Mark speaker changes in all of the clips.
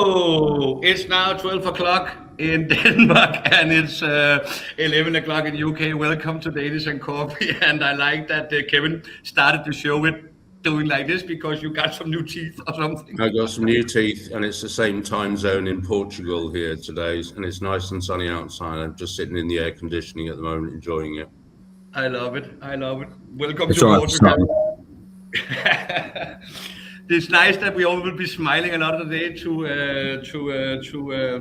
Speaker 1: So it's now 12 o'clock in Denmark and it's 11 o'clock in UK. Welcome to Danish and Coffee. And I like that Kevin started the show with doing like this because you got some new teeth or something.
Speaker 2: I got some new teeth, and it's the same time zone in Portugal here today, and it's nice and sunny outside. I'm just sitting in the air conditioning at the moment, enjoying it.
Speaker 1: I love it. Welcome
Speaker 3: It's
Speaker 1: to
Speaker 3: all right,
Speaker 1: Portugal. It's nice that we all will be smiling a lot today to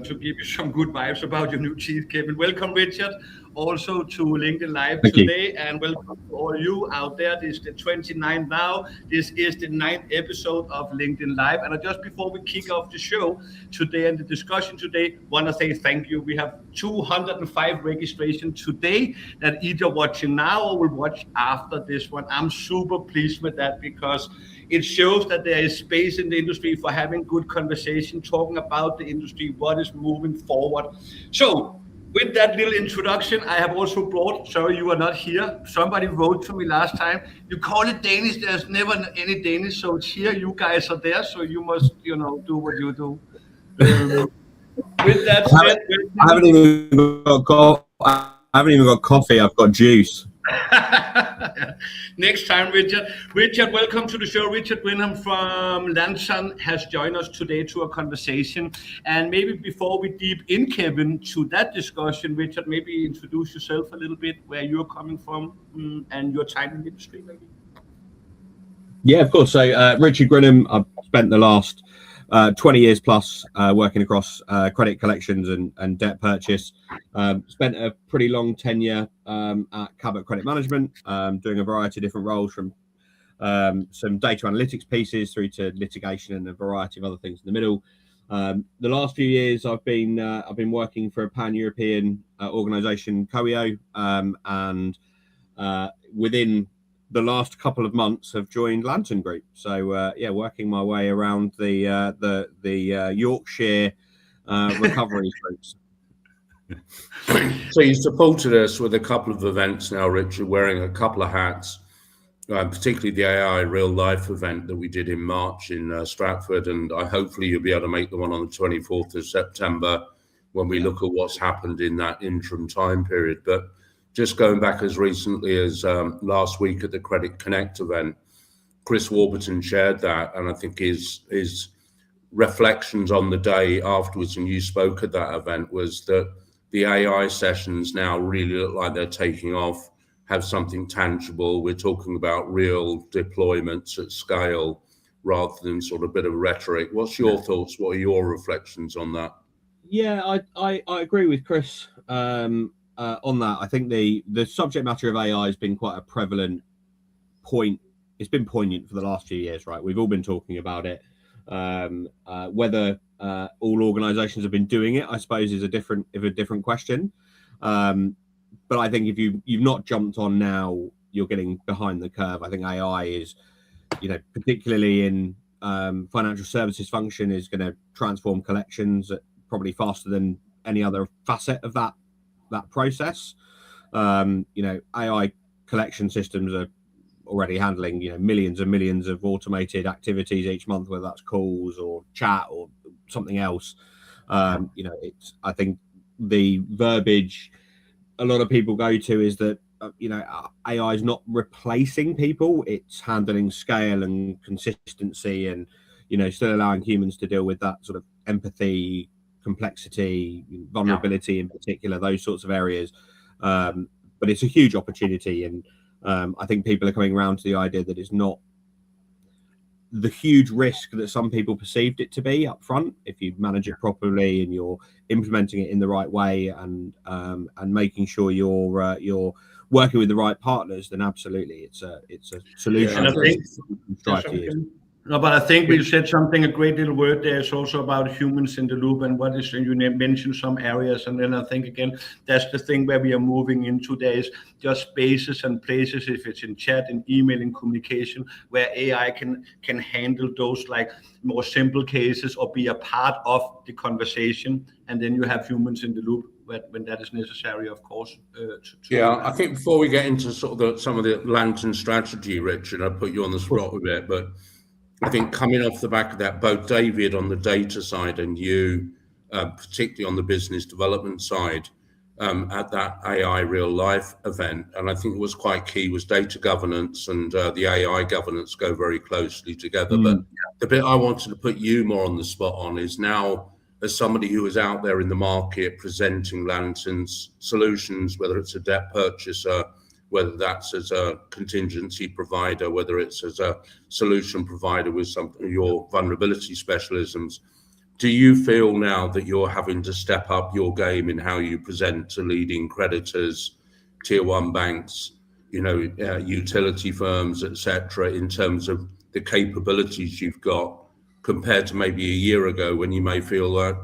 Speaker 1: give you some good vibes about your new teeth, Kevin. Welcome, Richard, also to LinkedIn Live
Speaker 3: Thank
Speaker 1: today, and welcome to all you out there. This is the 29th now. This is the 9th episode of LinkedIn Live, and just before we kick off the show today and the discussion today, want to say thank you. We have 205 registrations today that either watching now or will watch after this one. I'm super pleased with that because it shows that there is space in the industry for having good conversation, talking about the industry, what is moving forward. So with that little introduction, I have also brought, sorry you are not here, somebody wrote to me last time, you call it Danish, there's never any Danish, so it's here, you guys are there, so you must, do what you do. With that said,
Speaker 3: I haven't even got coffee, I've got juice.
Speaker 1: Next time, Richard. Richard, welcome to the show. Richard Grinham from Lanson has joined us today to a conversation. And maybe before we deep in, Kevin, to that discussion, Richard, maybe introduce yourself a little bit, where you're coming from and your time in the industry, maybe.
Speaker 3: Yeah, of course. So Richard Grinham, I've spent the last 20 years plus working across credit collections and debt purchase. Spent a pretty long tenure at Cabot Credit Management, doing a variety of different roles from some data analytics pieces through to litigation and a variety of other things in the middle. The last few years, I've been working for a pan-European organisation, Coeo, and within the last couple of months have joined Lantern Group. So working my way around the Yorkshire recovery groups.
Speaker 2: So you supported us with a couple of events now, Richard, wearing a couple of hats, particularly the AI real life event that we did in March in Stratford, and hopefully you'll be able to make the one on the 24th of September when we look at what's happened in that interim time period. But just going back as recently as last week at the Credit Connect event, Chris Warburton shared that, and I think his reflections on the day afterwards, and you spoke at that event, was that the AI sessions now really look like they're taking off, have something tangible. We're talking about real deployments at scale rather than sort of a bit of rhetoric. What's your thoughts? What are your reflections on that?
Speaker 3: Yeah, I agree with Chris. On that, I think the subject matter of AI has been quite a prevalent point. It's been poignant for the last few years, right? We've all been talking about it. Whether all organisations have been doing it, I suppose, is a different question. But I think if you've not jumped on now, you're getting behind the curve. I think AI is, particularly in financial services function, is going to transform collections probably faster than any other facet of that process. AI collection systems are already handling millions and millions of automated activities each month, whether that's calls or chat or something else. I think the verbiage a lot of people go to is that AI is not replacing people, it's handling scale and consistency and still allowing humans to deal with that sort of empathy, complexity, vulnerability in particular, those sorts of areas. But it's a huge opportunity, and I think people are coming around to the idea that it's not the huge risk that some people perceived it to be up front. If you manage it properly and you're implementing it in the right way and making sure you're working with the right partners, then absolutely it's a solution.
Speaker 1: No, but I think we said something, a great little word there is also about humans in the loop and what is, and you mentioned some areas, and then I think again, that's the thing where we are moving into. There is just spaces and places, if it's in chat and email and communication, where AI can handle those like more simple cases or be a part of the conversation, and then you have humans in the loop when that is necessary, of course.
Speaker 2: I think before we get into sort of some of the Lantern strategy, Richard, I put you on the spot a bit, but I think coming off the back of that, both David on the data side and you, particularly on the business development side, at that AI real life event, and I think it was quite key, was data governance and the AI governance go very closely together. But the bit I wanted to put you more on the spot on is now, as somebody who is out there in the market presenting Lantern's solutions, whether it's a debt purchaser, whether that's as a contingency provider, whether it's as a solution provider with some of your vulnerability specialisms, do you feel now that you're having to step up your game in how you present to leading creditors, tier one banks, utility firms, etc., in terms of the capabilities you've got compared to maybe a year ago when you may feel like,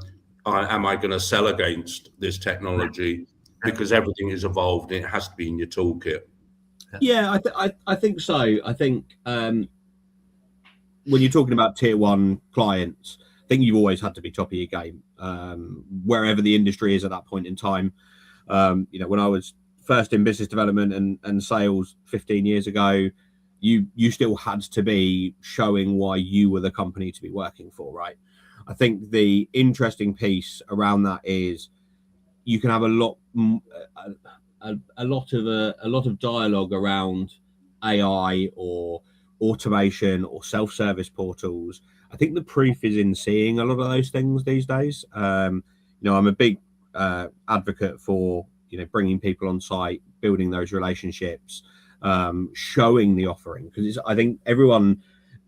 Speaker 2: am I going to sell against this technology? Because everything is evolved, it has to be in your toolkit.
Speaker 3: Yeah, I think so. I think when you're talking about tier one clients, I think you've always had to be top of your game, wherever the industry is at that point in time. When I was first in business development and sales 15 years ago, you still had to be showing why you were the company to be working for, right? I think the interesting piece around that is you can have a lot of dialogue around AI or automation or self-service portals. I think the proof is in seeing a lot of those things these days. I'm a big advocate for bringing people on site, building those relationships, showing the offering, because I think everyone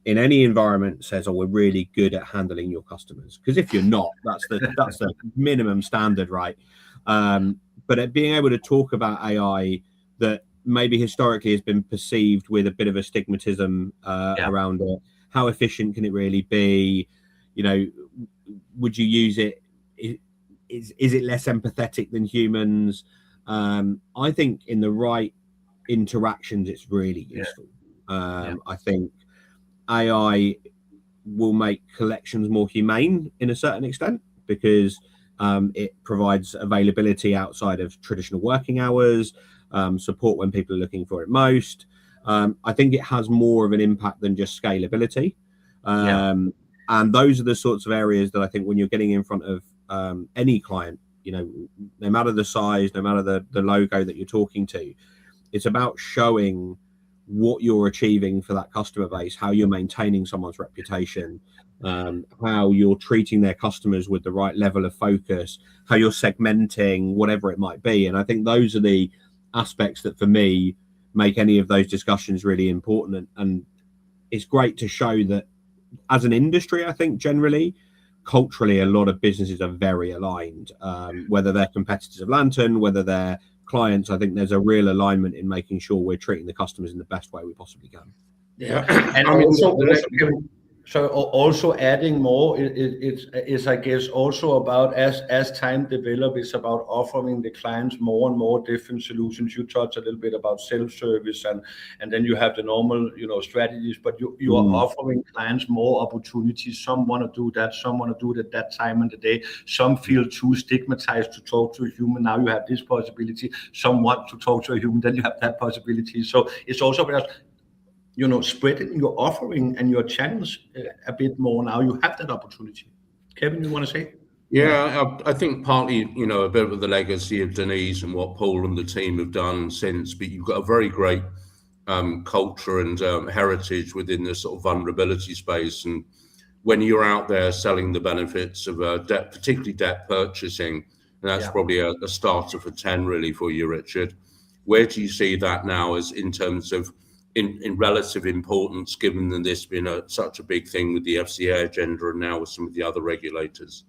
Speaker 3: in any environment says, "Oh, we're really good at handling your customers." Because if you're not, that's the minimum standard, right? But at being able to talk about AI that maybe historically has been perceived with a bit of a stigmatism around it. How efficient can it really be? Would you use it? Is it less empathetic than humans? I think in the right interactions, it's really useful. I think AI will make collections more humane in a certain extent because it provides availability outside of traditional working hours, support when people are looking for it most. I think it has more of an impact than just scalability. And those are the sorts of areas that I think when you're getting in front of any client, no matter the size, no matter the logo that you're talking to, it's about showing what you're achieving for that customer base, how you're maintaining someone's reputation, how you're treating their customers with the right level of focus, how you're segmenting, whatever it might be. And I think those are the aspects that for me make any of those discussions really important. And it's great to show that as an industry, I think generally, culturally, a lot of businesses are very aligned, whether they're competitors of Lantern, whether they're clients. I think there's a real alignment in making sure we're treating the customers in the best way we possibly can.
Speaker 1: Yeah, and also adding more, it's I guess also about as time develops, it's about offering the clients more and more different solutions. You touch a little bit about self-service and then you have the normal strategies, but you are offering clients more opportunities. Some want to do that, some want to do it at that time in the day. Some feel too stigmatized to talk to a human. Now you have this possibility. Some want to talk to a human, then you have that possibility. So it's also about spreading your offering and your channels a bit more. Now you have that opportunity. Kevin, you want to say?
Speaker 2: Yeah, I think partly, a bit of the legacy of Denise and what Paul and the team have done since, but you've got a very great culture and heritage within the sort of vulnerability space. And when you're out there selling the benefits of debt, particularly debt purchasing, and that's probably a starter for 10 really for you, Richard. Where do you see that now as in terms of in relative importance, given that this been such a big thing with the FCA agenda and now with some of the other regulators?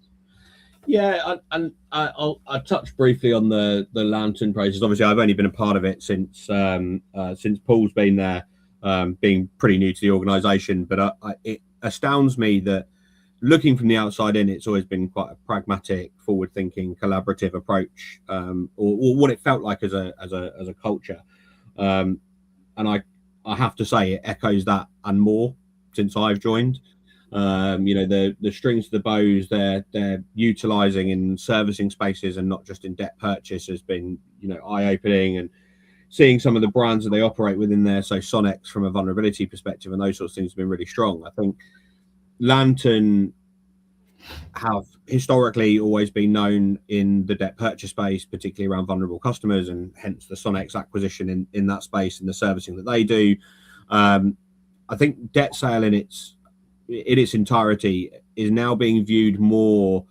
Speaker 3: Yeah, and I'll touch briefly on the Lantern process. Obviously, I've only been a part of it since Paul's been there, being pretty new to the organisation. But it astounds me that looking from the outside in, it's always been quite a pragmatic, forward-thinking, collaborative approach, or what it felt like as a culture. And I have to say it echoes that and more since I've joined. The strings to the bows they're utilising in servicing spaces and not just in debt purchase has been eye-opening. And seeing some of the brands that they operate within there, so Sonex from a vulnerability perspective and those sorts of things have been really strong. I think Lantern have historically always been known in the debt purchase space, particularly around vulnerable customers, and hence the Sonex acquisition in that space and the servicing that they do. I think debt sale in its entirety is now being viewed more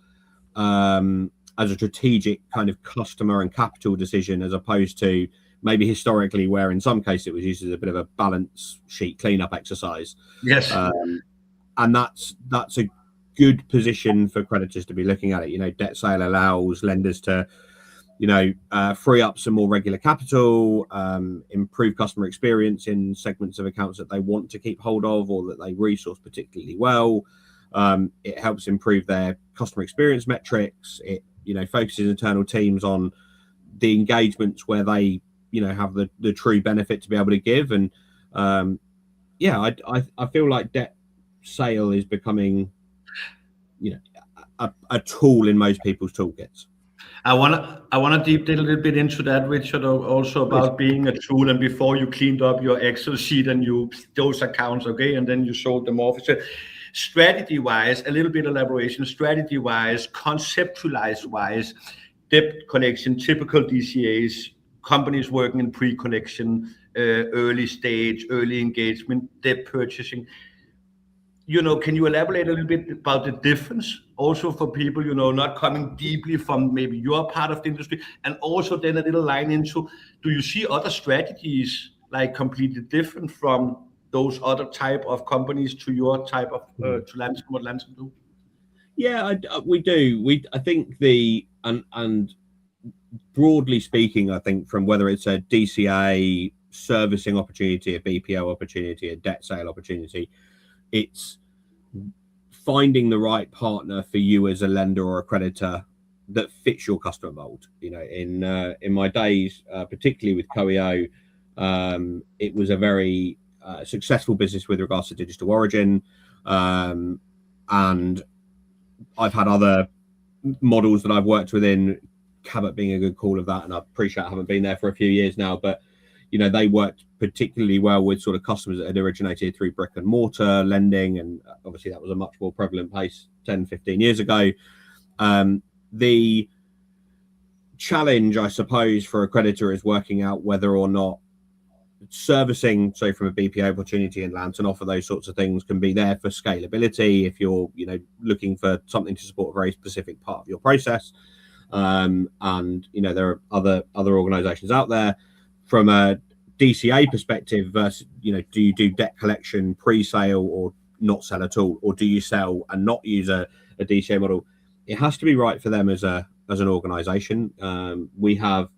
Speaker 3: as a strategic kind of customer and capital decision, as opposed to maybe historically where in some cases it was used as a bit of a balance sheet cleanup exercise.
Speaker 1: Yes.
Speaker 3: And that's a good position for creditors to be looking at it. You know, debt sale allows lenders to, free up some more regular capital, improve customer experience in segments of accounts that they want to keep hold of or that they resource particularly well. It helps improve their customer experience metrics. It, focuses internal teams on the engagements where they, have the true benefit to be able to give. And I feel like debt sale is becoming, a tool in most people's toolkits.
Speaker 1: I wanna deep dive a little bit into that, Richard, also about being a tool. And before you cleaned up your Excel sheet and those accounts, okay, and then you sold them off. So strategy-wise, a little bit elaboration. Strategy-wise, conceptualize-wise, debt collection, typical DCAs, companies working in pre-collection, early stage, early engagement, debt purchasing. Can you elaborate a little bit about the difference also for people, not coming deeply from maybe your part of the industry, and also then a little line into, do you see other strategies like completely different from those other type of companies to your type of to Lantern, what Lantern do?
Speaker 3: Yeah, we do. I think and broadly speaking, I think from whether it's a DCA servicing opportunity, a BPO opportunity, a debt sale opportunity, it's finding the right partner for you as a lender or a creditor that fits your customer mold. In my days, particularly with Coeo, it was a very successful business with regards to digital origin, and I've had other models that I've worked within, Cabot being a good call of that, and I appreciate I haven't been there for a few years now, but they worked particularly well with sort of customers that had originated through brick and mortar lending, and obviously that was a much more prevalent pace 10, 15 years ago. The challenge, I suppose, for a creditor is working out whether or not servicing, so from a BPO opportunity and Lantern offer those sorts of things, can be there for scalability if you're looking for something to support a very specific part of your process. And there are other organizations out there. From a DCA perspective versus, do you do debt collection pre-sale or not sell at all, or do you sell and not use a DCA model? It has to be right for them as an organization. We have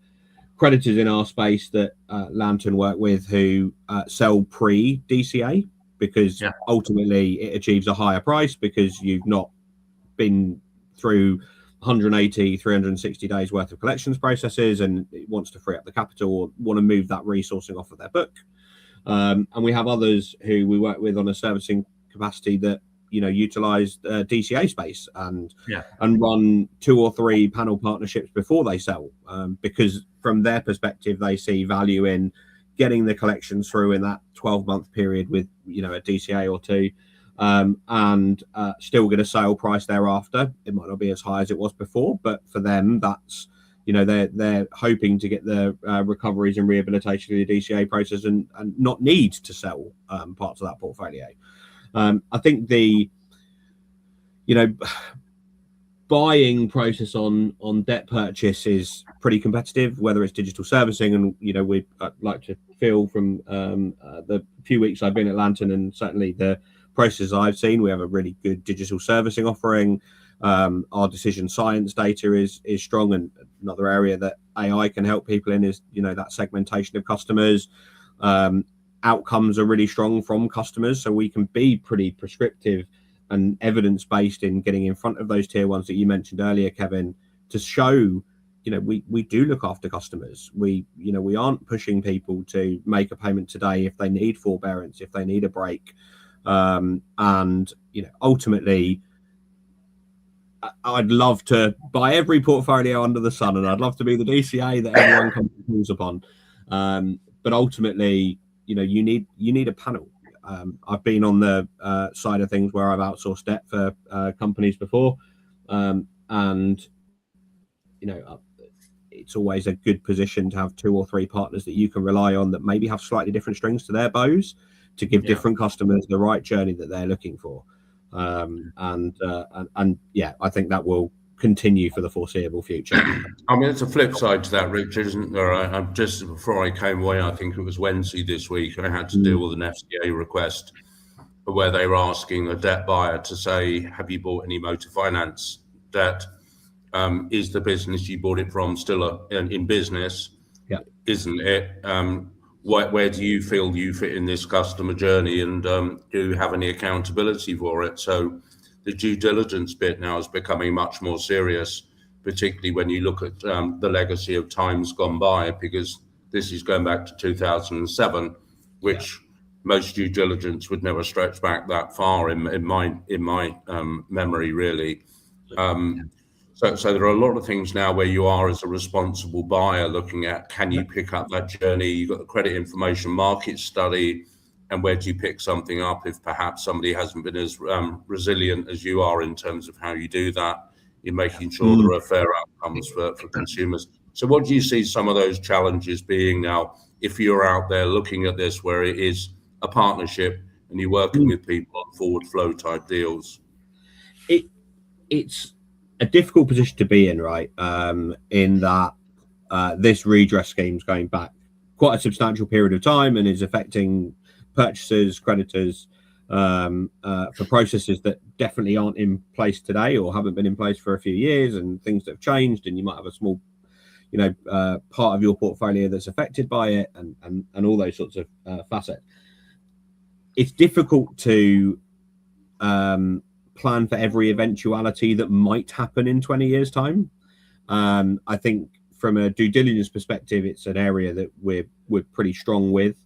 Speaker 3: creditors in our space that Lantern work with who sell pre-DCA because ultimately it achieves a higher price because you've not been through 180, 360 days worth of collections processes, and it wants to free up the capital or want to move that resourcing off of their book. And we have others who we work with on a servicing capacity that utilize DCA space and run 2 or 3 panel partnerships before they sell, because from their perspective they see value in getting the collections through in that 12-month period with a DCA or 2. And still get a sale price thereafter. It might not be as high as it was before, but for them, that's they're hoping to get the recoveries and rehabilitation of the DCA process and not need to sell parts of that portfolio. I think the buying process on debt purchase is pretty competitive, whether it's digital servicing, and we like to feel from the few weeks I've been at Lantern, and certainly the processes I've seen, we have a really good digital servicing offering. Our decision science data is strong, and another area that AI can help people in is that segmentation of customers. Outcomes are really strong from customers, so we can be pretty prescriptive and evidence-based in getting in front of those tier ones that you mentioned earlier, Kevin, to show we do look after customers. We aren't pushing people to make a payment today if they need forbearance, if they need a break. And ultimately I'd love to buy every portfolio under the sun, and I'd love to be the DCA that everyone comes upon. But ultimately, you need a panel. I've been on the side of things where I've outsourced debt for companies before, and it's always a good position to have 2 or 3 partners that you can rely on that maybe have slightly different strings to their bows to give different customers the right journey that they're looking for. And I think that will continue for the foreseeable future.
Speaker 2: I mean, it's a flip side to that, Richard, isn't there? I'm just before I came away, I think it was Wednesday this week, I had to deal with an FCA request where they were asking a debt buyer to say, have you bought any motor finance debt? Is the business you bought it from still in business?
Speaker 3: Yeah.
Speaker 2: Isn't it? Where do you feel you fit in this customer journey, and do you have any accountability for it? So the due diligence bit now is becoming much more serious, particularly when you look at the legacy of times gone by, because this is going back to 2007, which most due diligence would never stretch back that far in my memory, really. So there are a lot of things now where you are, as a responsible buyer, looking at, can you pick up that journey? You've got the credit information market study, and where do you pick something up if perhaps somebody hasn't been as resilient as you are in terms of how you do that, in making sure there are fair outcomes for consumers. So what do you see some of those challenges being now, if you're out there looking at this, where it is a partnership and you're working with people on forward flow type deals?
Speaker 3: It's a difficult position to be in, right? In that this redress scheme is going back quite a substantial period of time and is affecting purchasers, creditors, for processes that definitely aren't in place today or haven't been in place for a few years, and things that have changed, and you might have a small part of your portfolio that's affected by it, and all those sorts of facets. It's difficult to plan for every eventuality that might happen in 20 years' time. I think from a due diligence perspective, it's an area that we're pretty strong with.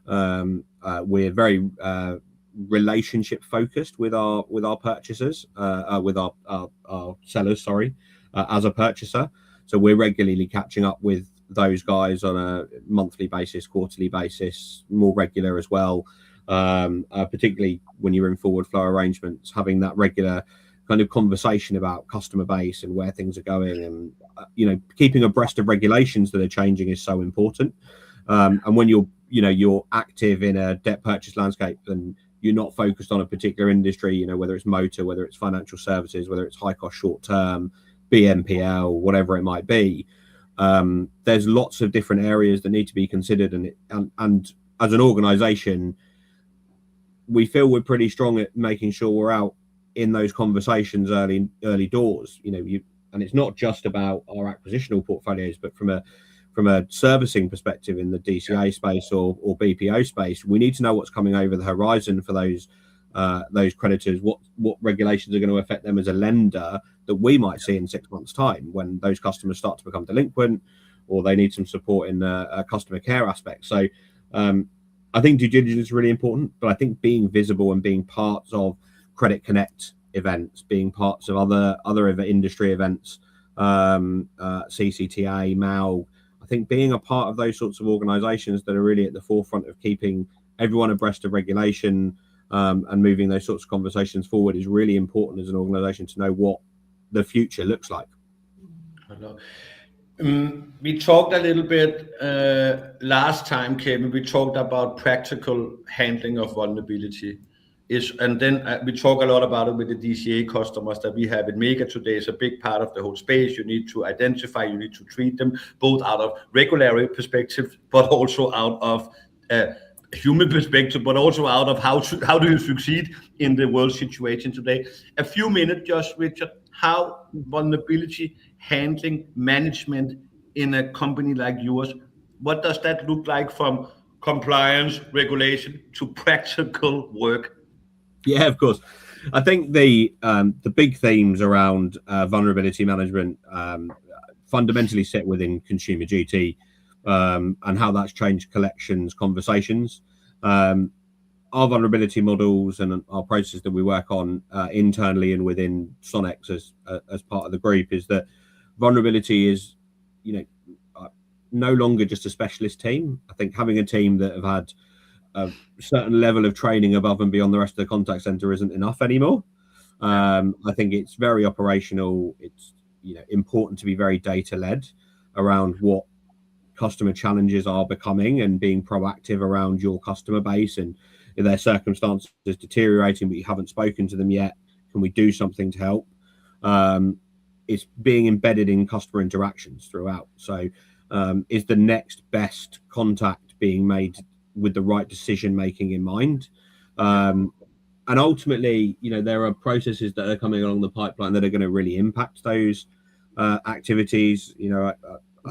Speaker 3: We're very relationship focused with our purchasers, with our sellers, as a purchaser. So we're regularly catching up with those guys on a monthly basis, quarterly basis, more regular as well. Particularly when you're in forward flow arrangements, having that regular kind of conversation about customer base and where things are going, and keeping abreast of regulations that are changing is so important. And when you're active in a debt purchase landscape and you're not focused on a particular industry, whether it's motor, whether it's financial services, whether it's high cost short term, BNPL, whatever it might be, there's lots of different areas that need to be considered, and as an organization, we feel we're pretty strong at making sure we're out in those conversations early doors. And it's not just about our acquisitional portfolios, but from a servicing perspective in the DCA space or BPO space, we need to know what's coming over the horizon for those creditors, what regulations are going to affect them as a lender that we might see in 6 months' time when those customers start to become delinquent or they need some support in a customer care aspect. So I think due diligence is really important, but I think being visible and being parts of Credit Connect events, being parts of other industry events, CCTA, MAL, I think being a part of those sorts of organisations that are really at the forefront of keeping everyone abreast of regulation and moving those sorts of conversations forward is really important as an organisation to know what the future looks like.
Speaker 1: We talked a little bit last time, Kevin. We talked about practical handling of vulnerability. And then we talk a lot about it with the DCA customers that we have in Mega today. It's a big part of the whole space. You need to identify, you need to treat them both out of regulatory perspective, but also out of human perspective, but also out of how do you succeed in the world situation today. A few minutes, just Richard, how vulnerability handling management in a company like yours, what does that look like from compliance, regulation to practical work?
Speaker 3: Yeah, of course. I think the big themes around vulnerability management fundamentally sit within consumer duty and how that's changed collections conversations. Our vulnerability models and our processes that we work on internally and within Sonnex as part of the group is that vulnerability is, no longer just a specialist team. I think having a team that have had a certain level of training above and beyond the rest of the contact center isn't enough anymore. I think it's very operational. It's important to be very data led around what customer challenges are becoming and being proactive around your customer base, and if their circumstances deteriorating but you haven't spoken to them yet, can we do something to help? It's being embedded in customer interactions throughout. So is the next best contact being made with the right decision making in mind? And ultimately, there are processes that are coming along the pipeline that are going to really impact those activities.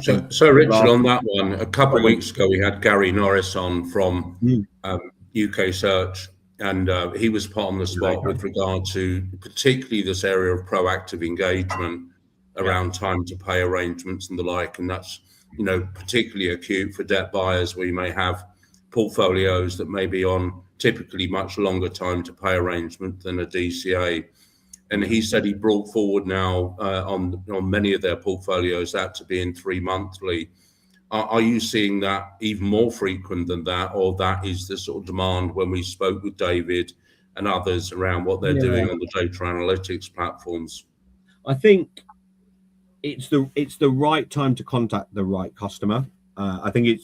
Speaker 2: So Richard, on that one, a couple of weeks ago, we had Gary Norris on from UK Search, and he was put on the spot with regard to particularly this area of proactive engagement around time to pay arrangements and the like. And that's, particularly acute for debt buyers where you may have portfolios that may be on typically much longer time to pay arrangement than a DCA. And he said he brought forward now on many of their portfolios that to be in 3 monthly. Are you seeing that even more frequent than that, or that is the sort of demand when we spoke with David and others around what they're doing on the data analytics platforms?
Speaker 3: I think it's the right time to contact the right customer. I think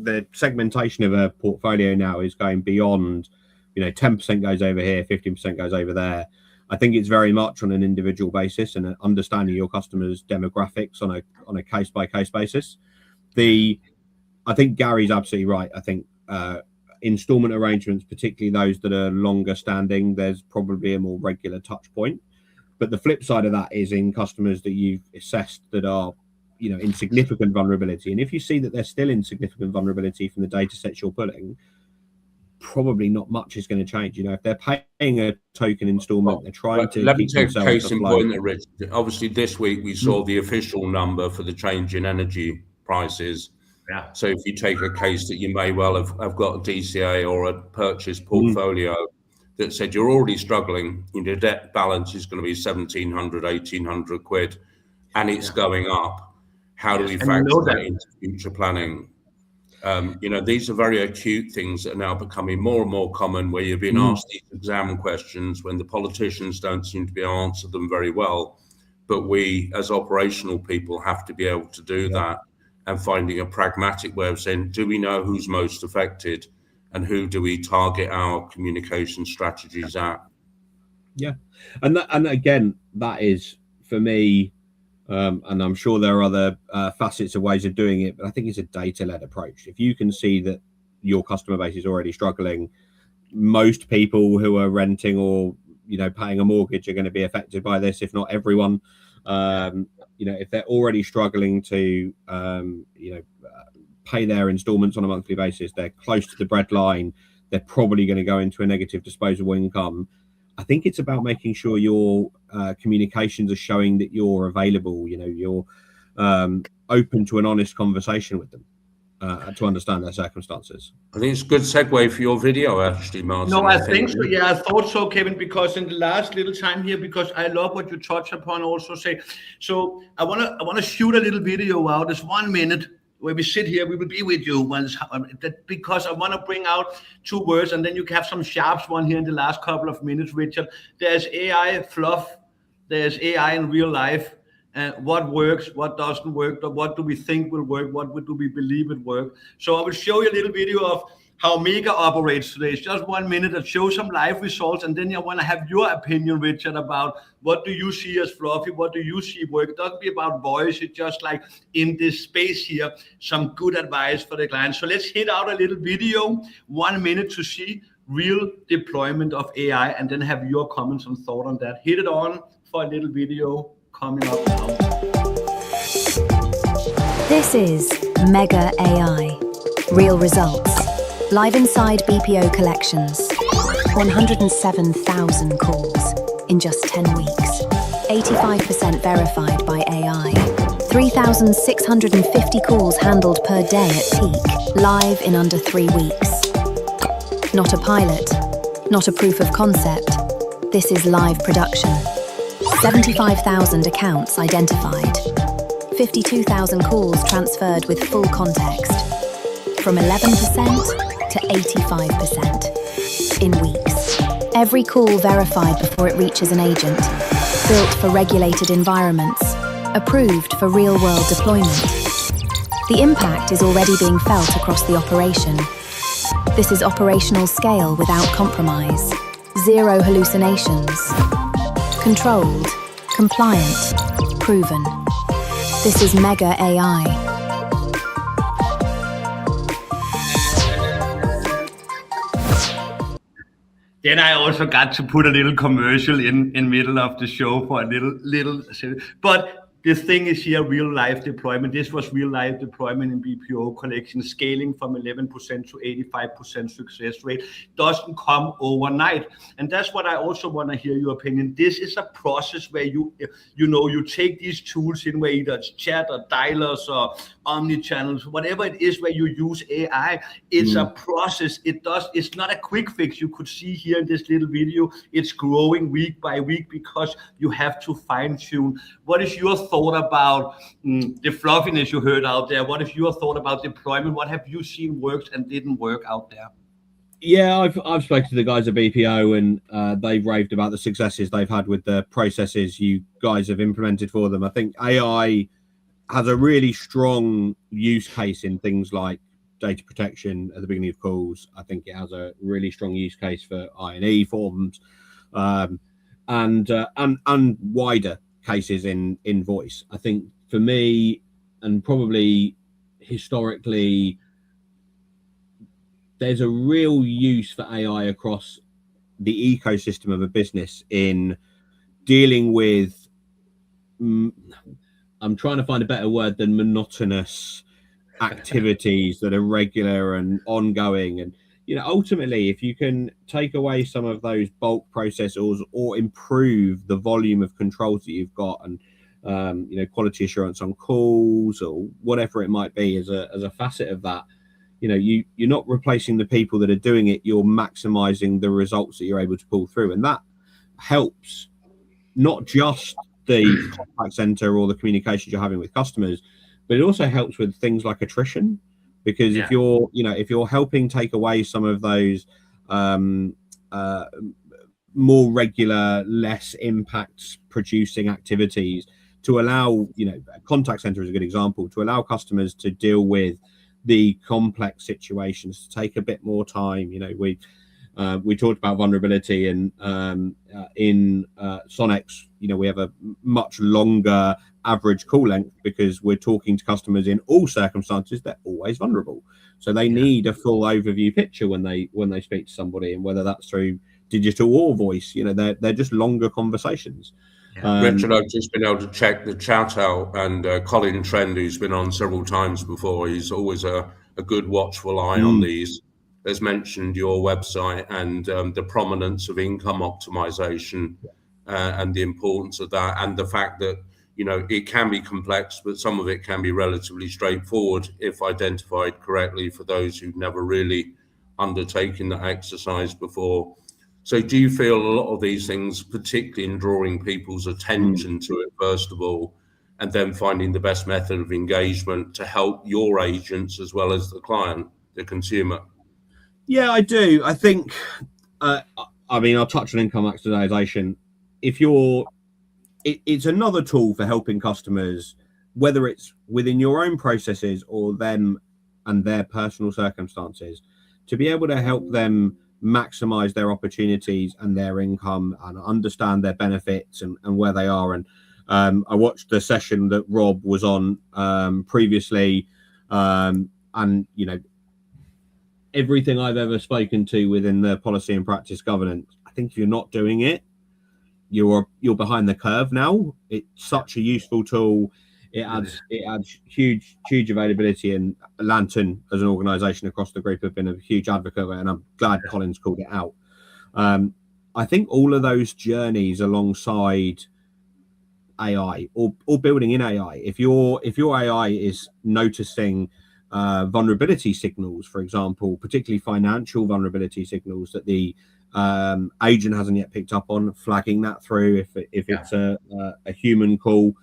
Speaker 3: the segmentation of a portfolio now is going beyond, 10% goes over here, 15% goes over there. I think it's very much on an individual basis and understanding your customers' demographics on a case by case basis. I think Gary's absolutely right. I think installment arrangements, particularly those that are longer standing, there's probably a more regular touch point. But the flip side of that is in customers that you've assessed that are, in significant vulnerability. And if you see that they're still in significant vulnerability from the data sets you're pulling, probably not much is going to change. If they're paying a token installment, they're trying to.
Speaker 2: Let me take a case in point, Richard. Obviously, this week we saw the official number for the change in energy prices.
Speaker 1: Yeah.
Speaker 2: So if you take a case that you may well have got a DCA or a purchase portfolio that said you're already struggling, your debt balance is going to be 1,700, 1,800 quid, and it's going up. How do we factor that into future planning? These are very acute things that are now becoming more and more common, where you've been asked these exam questions when the politicians don't seem to be able to answer them very well. But we, as operational people, have to be able to do that, and finding a pragmatic way of saying, do we know who's most affected and who do we target our communication strategies at? Yeah.
Speaker 3: And again, that is, for me, and I'm sure there are other facets of ways of doing it, but I think it's a data-led approach. If you can see that your customer base is already struggling, most people who are renting or paying a mortgage are going to be affected by this, if not everyone. If they're already struggling to pay their installments on a monthly basis, they're close to the breadline, they're probably going to go into a negative disposable income. I think it's about making sure your communications are showing that you're available, you're open to an honest conversation with them to understand their circumstances.
Speaker 2: I think it's a good segue for your video, actually, Martin.
Speaker 1: No, I think so. Yeah, I thought so, Kevin, because in the last little time here, because I love what you touch upon also say. So I want to shoot a little video out. It's 1 minute. Where we sit here, we will be with you because I want to bring out 2 words, and then you can have some sharps one here in the last couple of minutes, Richard. There's AI fluff, there's AI in real life, and what works, what doesn't work, what do we think will work, what do we believe will work. So I will show you a little video of how Mega operates today. It's just 1 minute that shows some live results, and then I want to have your opinion, Richard, about what do you see as fluffy, what do you see work. It doesn't be about voice, it's just like in this space here, some good advice for the client. So let's hit out a little video, 1 minute to see real deployment of AI, and then have your comments and thought on that. Hit it on for a little video coming up now.
Speaker 4: This is Mega AI, real results. Live inside BPO collections, 107,000 calls in just 10 weeks, 85% verified by AI, 3,650 calls handled per day at peak, live in under 3 weeks. Not a pilot, not a proof of concept, this is live production. 75,000 accounts identified, 52,000 calls transferred with full context, from 11% to 85% in weeks. Every call verified before it reaches an agent, built for regulated environments, approved for real-world deployment. The impact is already being felt across the operation. This is operational scale without compromise. Zero hallucinations. Controlled, compliant, proven. This is mega AI.
Speaker 1: Then I also got to put a little commercial in middle of the show for a little. But the thing is here, real life deployment. This was real life deployment in BPO collection, scaling from 11% to 85% success rate. Doesn't come overnight, and that's what I also want to hear your opinion. This is a process where you take these tools in, where either it's chat or dialers or omni-channels, whatever it is, where you use AI. It's a process. It's not a quick fix. You could see here in this little video, it's growing week by week because you have to fine tune. What is your thought about the fluffiness you heard out there? What is your thought about deployment? What have you seen worked and didn't work out there?
Speaker 3: Yeah, I've spoken to the guys at BPO, and they've raved about the successes they've had with the processes you guys have implemented for them. I think AI has a really strong use case in things like data protection at the beginning of calls. I think it has a really strong use case for I&E forms, and wider cases in voice. I think for me, and probably historically, there's a real use for AI across the ecosystem of a business in dealing with, I'm trying to find a better word than monotonous activities that are regular and ongoing. And ultimately, if you can take away some of those bulk processors or improve the volume of controls that you've got, and quality assurance on calls or whatever it might be, as a facet of that, you're not replacing the people that are doing it. You're maximizing the results that you're able to pull through, and that helps not just the contact center or the communications you're having with customers, but it also helps with things like attrition. Because if you're helping take away some of those more regular, less impact producing activities, to allow, contact center is a good example, to allow customers to deal with the complex situations, to take a bit more time. We talked about vulnerability, and in Sonex, we have a much longer average call length because we're talking to customers in all circumstances. They're always vulnerable, so they need a full overview picture when they speak to somebody, and whether that's through digital or voice, they're just longer conversations.
Speaker 2: Richard, I've just been able to check the chat out, and Colin Trend, who's been on several times before, he's always a good watchful eye on these, has mentioned your website and the prominence of income optimization and the importance of that, and the fact that it can be complex, but some of it can be relatively straightforward if identified correctly for those who've never really undertaken that exercise before. So do you feel a lot of these things, particularly in drawing people's attention to it, first of all, and then finding the best method of engagement to help your agents as well as the client, the consumer?
Speaker 3: Yeah, I do. I think, I'll touch on income maximization. It's another tool for helping customers, whether it's within your own processes or them and their personal circumstances, to be able to help them maximize their opportunities and their income and understand their benefits and where they are. And I watched the session that Rob was on previously, and everything I've ever spoken to within the policy and practice governance, I think if you're not doing it, you're behind the curve now. It's such a useful tool. It adds huge availability, and Lantern as an organization across the group have been a huge advocate of it, and I'm glad Colin's called it out. I think all of those journeys alongside AI or building in AI, if your AI is noticing vulnerability signals, for example, particularly financial vulnerability signals that the agent hasn't yet picked up on, flagging that through. If it's a human call,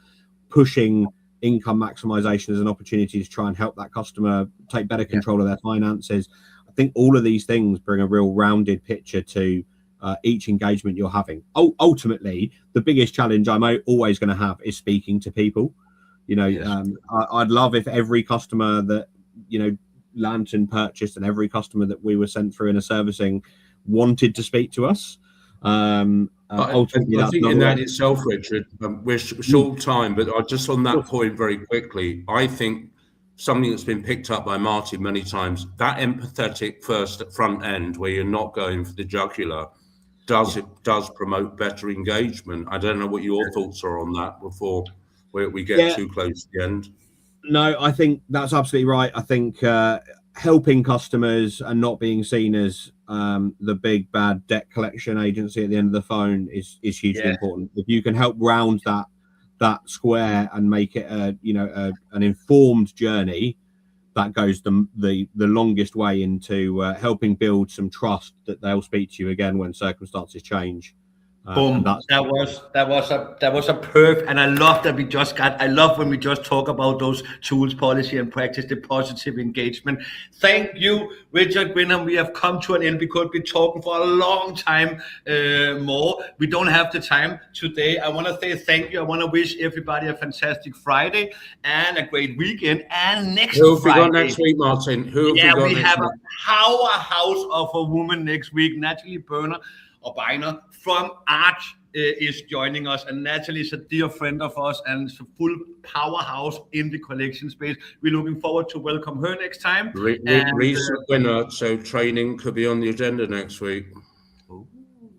Speaker 3: pushing income maximization as an opportunity to try and help that customer take better control of their finances. I think all of these things bring a real rounded picture to each engagement you're having. Ultimately, the biggest challenge I'm always going to have is speaking to people. I'd love if every customer that, Lantern purchased and every customer that we were sent through in a servicing wanted to speak to us. Ultimately,
Speaker 2: I think in that itself, Richard, we're short time, but just on that point very quickly, I think something that's been picked up by Marty many times, that empathetic front end where you're not going for the jugular, does promote better engagement. I don't know what your thoughts are on that before we get too close to the end.
Speaker 3: No, I think that's absolutely right. I think helping customers and not being seen as the big bad debt collection agency at the end of the phone is hugely important. If you can help round that square and make it an informed journey, that goes the longest way into helping build some trust that they'll speak to you again when circumstances change.
Speaker 1: Boom! That was a perf, and I love that I love when we just talk about those tools, policy, and practice, the positive engagement. Thank you, Richard Grinham. We have come to an end. We could be talking for a long time more. We don't have the time today. I want to say thank you. I want to wish everybody a fantastic Friday and a great weekend. And next
Speaker 2: Who have
Speaker 3: Friday,
Speaker 2: we got next week, Martin?
Speaker 1: We have a powerhouse of a woman next week, Natalie Biner from Arch is joining us, and Natalie is a dear friend of us and is a full powerhouse in the collection space. We're looking forward to welcome her next time.
Speaker 2: Recent winner, so training could be on the agenda next week.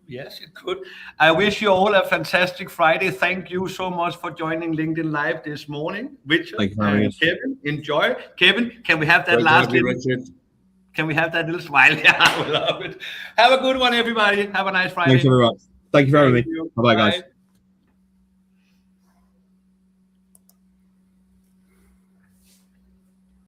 Speaker 1: Yes, it could. I wish you all a fantastic Friday. Thank you so much for joining LinkedIn Live this morning. Richard and Kevin, enjoy. Kevin, can we have that Can we have that little smile? Yeah, I love it. Have a good one, everybody. Have a nice Friday.
Speaker 3: Thanks, everyone. Thank you for having me. Bye-bye, guys.